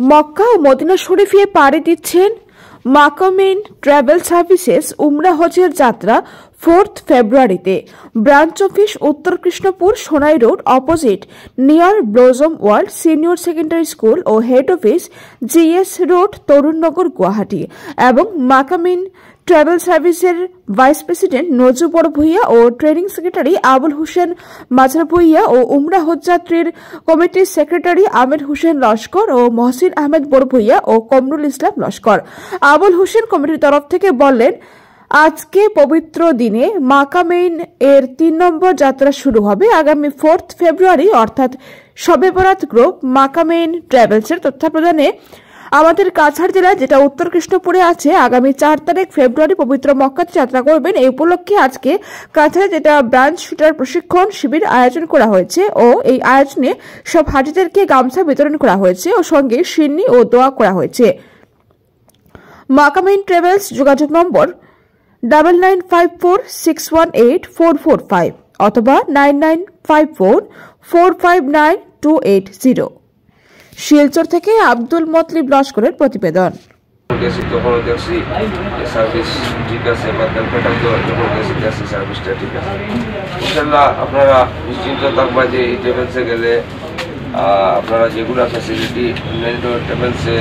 মক্কা ও Medina শরীফে পাড়ি দিচ্ছেন মাকামেইন ট্রাভেল সার্ভিসেস উমরা হজের যাত্রা 4 ফেব্রুয়ারিতে। Branch office Uttar Krishnapur Sonai road opposite near Blossom World senior secondary school ও head office GS road Tarunnagar Guwahati. এবং মাকামেইন ট্রাভেল সার্ভিসের vice president Naju Barbhuiya ও ট্রেনিং সেক্রেটারি আবুল হোসেন মাঝার ভূঁইয়া ও উমরা হজযাত্রীর কমিটির সেক্রেটারি আমির হোসেন লস্কর ও মহসিন আহমেদ বড় ভূঁইয়া ও কমরুল ইসলাম লস্কর। আবুল হোসেন কমিটির তরফ থেকে বললেন, আজকে পবিত্র দিনে মাকামেইন এর 3 নম্বর যাত্রা শুরু হবে আগামী 4 ফেব্রুয়ারি অর্থাৎ শবে বরাত গ্রুপ মাকামেইন ট্রাভেলসের তত্ত্বাবধানে আমাদের কাছাড় জেলা যেটা উত্তর কৃষ্ণপুরে আছে আগামী 4 তারিখ ফেব্রুয়ারি পবিত্র মক্কাতে যাত্রা করবেন। এই উপলক্ষে আজকে কাছাড়ে যেটা ব্রাঞ্চ শুটার প্রশিক্ষণ শিবির আয়োজন করা হয়েছে ও এই আয়োজনে সব হাজিদেরকে গামছা বিতরণ করা হয়েছে ও সঙ্গে সিন্নি ও দোয়া করা হয়েছে। মাকামেইন ট্রাভেলস যোগাযোগ নম্বর 9954618445 অথবা 9954459280। শিলচর থেকে আব্দুল মতলিব লস্করের প্রতিবেদন। আপনারা নিশ্চিন্ত থাকবা যে এই ট্রাভেলসে গেলে আপনারা যেগুলো ফ্যাসিলিটি ট্রাভেলসে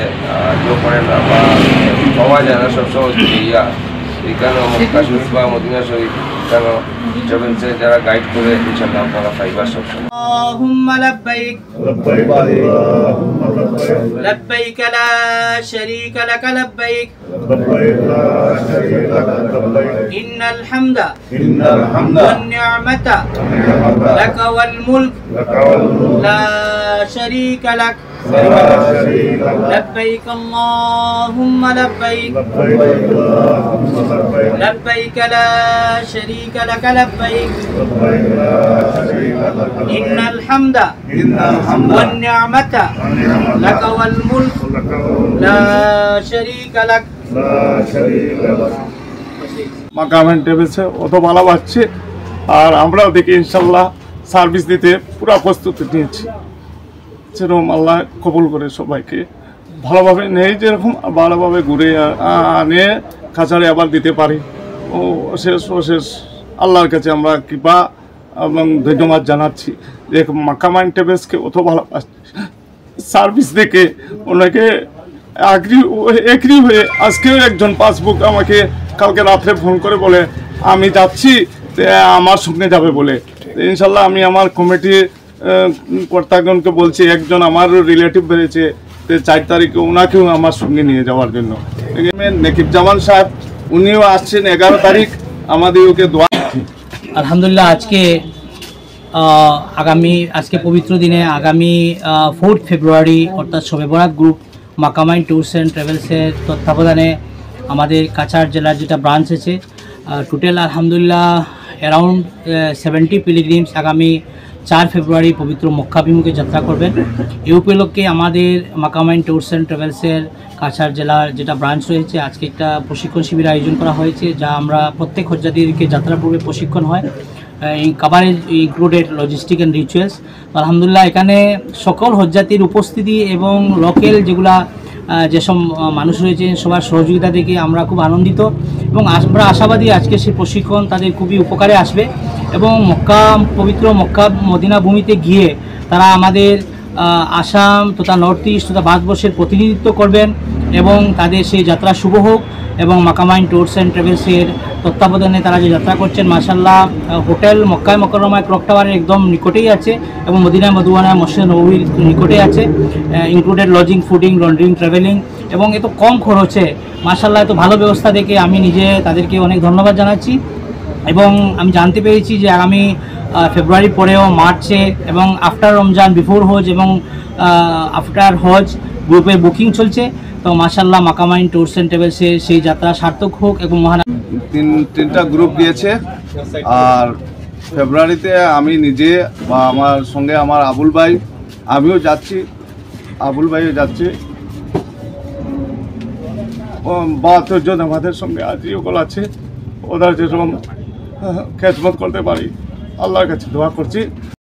করেন না বা পাওয়া যায় না সবসময় এখানেও মক্কা শরীফ বা মদিনা শরীফ এখানেও ট্রাভেলসে যারা গাইড করে ইনশাআল্লাহ আপনারা পাইবা সবসময়। আল্লাহুম্মা লাব্বাইক লাব্বাইক লা শারীকা লাক লাব্বাইক ইন্নাল হামদা ওয়ান নি'মাতা লাক ওয়াল মুলক লা শারীকা লাক لبيك اللهم لبيك لبيك لا شريك لك لبيك إن الحمد والنعمة لك والملك لا شريك لك মাকামেইন ট্রাভেলসে অত ভালোবাসছে আর আমরাও দেখি ইনশাল্লাহ সার্ভিস দিতে পুরো প্রস্তুতি নিয়েছি। যেরকম আল্লাহ কবুল করে সবাইকে ভালোভাবে নেই, যেরকম ভালোভাবে ঘুরে আনে কাছাড়ে আবার দিতে পারি ও অশেষ আল্লাহর কাছে আমরা কৃপা এবং ধন্যবাদ জানাচ্ছি যে মাকামেইন ট্রাভেলসকে অত ভালোবাসছে। সার্ভিস দেখে ওনাকে এগ্রি হয়ে আজকেও একজন পাসবুক আমাকে কালকে রাত্রে ফোন করে বলে আমি যাচ্ছি, আমার সঙ্গে যাবে বলে। ইনশাল্লাহ আমি আমার কমিটি কর্তাগণকে বলছি, একজন আমার রিলেটিভ বেড়েছে 4 তারিখে ওনাকেও আমার সঙ্গে নিয়ে যাওয়ার জন্য। নেকিব জামান সাহেব উনিও আসছেন 11 তারিখ, আমাদের ওকে দোয়া। আলহামদুলিল্লাহ আজকে পবিত্র দিনে আগামী 4 ফেব্রুয়ারি অর্থাৎ শবে বরাত গ্রুপ মাকামেইন ট্যুরস অ্যান্ড ট্রাভেলসের তত্ত্বাবধানে আমাদের কাছাড় জেলার যেটা ব্রাঞ্চ আছে টোটাল আলহামদুলিল্লাহ অ্যারাউন্ড 70 পিলগ্রিমস আগামী 4 ফেব্রুয়ারি পবিত্র মক্কাভিমুখে যাত্রা করবেন। এই উপলক্ষে আমাদের মাকামেইন ট্যুরস অ্যান্ড ট্রাভেলসের কাছাড় জেলার যেটা ব্রাঞ্চ রয়েছে আজকে একটা প্রশিক্ষণ শিবির আয়োজন করা হয়েছে, যা আমরা প্রত্যেক হজযাত্রীদেরকে যাত্রার পূর্বে প্রশিক্ষণ হয়, coverage included logistic and rituals. আলহামদুলিল্লাহ এখানে সকল হজযাত্রীর উপস্থিতি এবং লোকাল যেগুলা যেসব মানুষ রয়েছে সবার সহযোগিতা দেখে আমরা খুব আনন্দিত এবং আমরা আশাবাদী আজকে সেই প্রশিক্ষণ তাদের খুবই উপকারে আসবে এবং পবিত্র মক্কা মদিনা ভূমিতে গিয়ে তারা আমাদের আসাম তথা নর্থ ইস্ট তথা ভারতবর্ষের প্রতিনিধিত্ব করবেন এবং তাদের সেই যাত্রা শুভ হোক। এবং মাকামেইন ট্যুরস অ্যান্ড ট্রাভেলসের তত্ত্বাবধানে তারা যে যাত্রা করছেন মাশাআল্লাহ হোটেল মক্কায় মুকাররমায় ক্লক টাওয়ারের একদম নিকটেই আছে এবং মদিনায় মধুবনায় মসজিদ নববীর নিকটেই আছে, included lodging fooding laundering travelling এবং এত কম খরচে মাশাআল্লাহ এত ভালো ব্যবস্থা দেখে আমি নিজে তাদেরকে অনেক ধন্যবাদ জানাচ্ছি। এবং আমি জানতে পেরেছি যে আগামী ফেব্রুয়ারি পরেও মার্চে এবং আফটার রমজান বিফোর হজ এবং আফটার হজ গ্রুপের বুকিং চলছে। তো মাশাআল্লাহ মাকামেইন ট্যুরস অ্যান্ড ট্রাভেলসের সেই যাত্রা সার্থক হোক এবং তিনটা গ্রুপ দিয়েছে। আর ফেব্রুয়ারিতে আমি নিজে বা আমার সঙ্গে আমার আবুল ভাই আমিও যাচ্ছি, আবুল ভাইও যাচ্ছে, 72 জন আমাদের সঙ্গে আজীবন আছে। ওদের যেরকম খেদমত করতে পারি আল্লাহর কাছে দোয়া করছি।